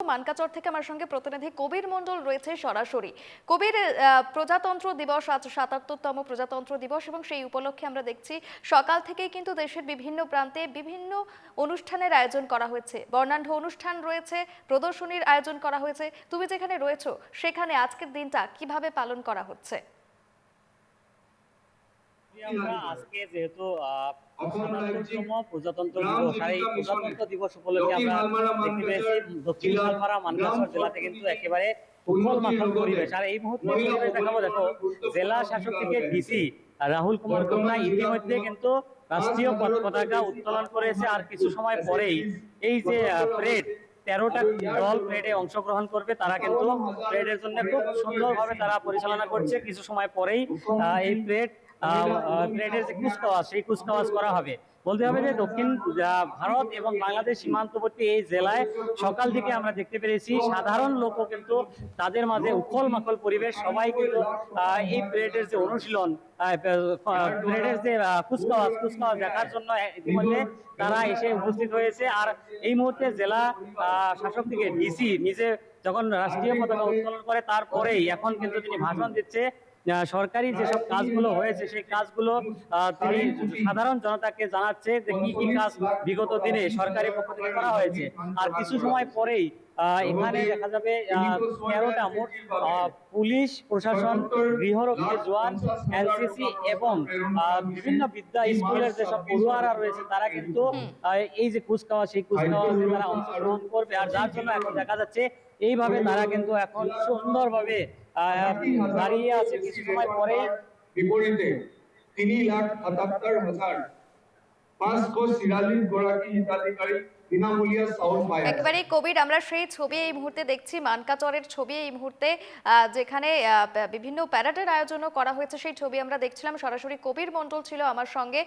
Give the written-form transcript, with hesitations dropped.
মানকাচর থেকে আমার সঙ্গে প্রতিনিধি কবির মণ্ডল রয়েছে সরাসরি। কবির, প্রজাতন্ত্র দিবস আজ ৭৭তম প্রজাতন্ত্র দিবস এবং সেই উপলক্ষে আমরা দেখছি সকাল থেকেই কিন্তু দেশের বিভিন্ন প্রান্তে বিভিন্ন অনুষ্ঠানের আয়োজন করা হয়েছে, বর্ণাঢ্য অনুষ্ঠান রয়েছে, প্রদর্শনীর আয়োজন করা হয়েছে। তুমি যেখানে রয়েছো সেখানে আজকের দিনটা কিভাবে পালন করা হচ্ছে? আমরা আজকে যেহেতু ৭৭তম প্রজাতন্ত্র দিবস, আর এই প্রজাতন্ত্র দিবস উপলক্ষে আমরা দেখতে পেয়েছি দক্ষিণ শালমারা মানকাছর জেলাতে কিন্তু একেবারে উৎসল মাখল পরিবেশ। আর এই মুহূর্তে পরিবেশ দেখাবো, দেখো জেলা শাসক থেকে ডিসি রাহুল কুমার গুপ্তা ইতিমধ্যে কিন্তু রাষ্ট্রীয় পতাকা উত্তোলন করেছে। আর কিছু সময় পরেই এই যে প্যারেড, 13টা দল প্যারেডে অংশগ্রহণ করবে, তারা কিন্তু প্যারেডের জন্য খুব সুন্দরভাবে তারা পরিচালনা করছে। কিছু সময় পরেই এই প্যারেডের যে কুচকাওয়াজ, সেই কুচকাওয়াজ করা হবে। বলতে হবে যে দক্ষিণ ভারত এবং বাংলাদেশ সীমান্তবর্তী এই জেলায় সকাল থেকে আমরা দেখতে পেরেছি সাধারণ লোকও কিন্তু তাদের মাঝে উখল মাখল পরিবেশ। সবাই কিন্তু এই প্যারেডের যে অনুশীলন, প্যারেডের যে কুচকাওয়াজ দেখার জন্য ইতিমধ্যে তারা এসে উপস্থিত হয়েছে। আর এই মুহূর্তে জেলা শাসক থেকে ডিসি নিজে যখন রাষ্ট্রীয় পতাকা উত্তোলন করে, তারপরেই এখন কিন্তু তিনি ভাষণ দিচ্ছে। সরকারি যেসব কাজগুলো হয়েছে সেই কাজগুলো তিনি সাধারণ জনতাকে জানাচ্ছে যে কি কি কাজ বিগত দিনে সরকারি পক্ষ থেকে করা হয়েছে। আর কিছু সময় পরেই এখানে দেখা যাবে 13টা মোট পুলিশ প্রশাসন, গৃহরক্ষী জওয়ান, এনসিসি এবং বিভিন্ন বিদ্যা স্কুলের যেসব পড়ুয়ারা রয়েছে তারা কিন্তু এই যে কুচকাওয়াজ, সেই কুচকাওয়াজে তারা অংশগ্রহণ করবে। আর যার জন্য এখন দেখা যাচ্ছে এইভাবে তারা কিন্তু এখন সুন্দরভাবে দাঁড়িয়ে আছে। কিছু সময় পরেই বিপরীতে 3,77,000 546 গৰাকী হিতাধিকাৰী বিনামূলীয়া চাউল পায়। একেবারে কবির, আমরা সেই ছবি এই মুহূর্তে দেখছি, মানকাচরের ছবি এই মুহূর্তে, যেখানে বিভিন্ন প্যারেডের আয়োজনও করা হয়েছে সেই ছবি আমরা দেখছিলাম। সরাসরি কবির মণ্ডল ছিল আমার সঙ্গে।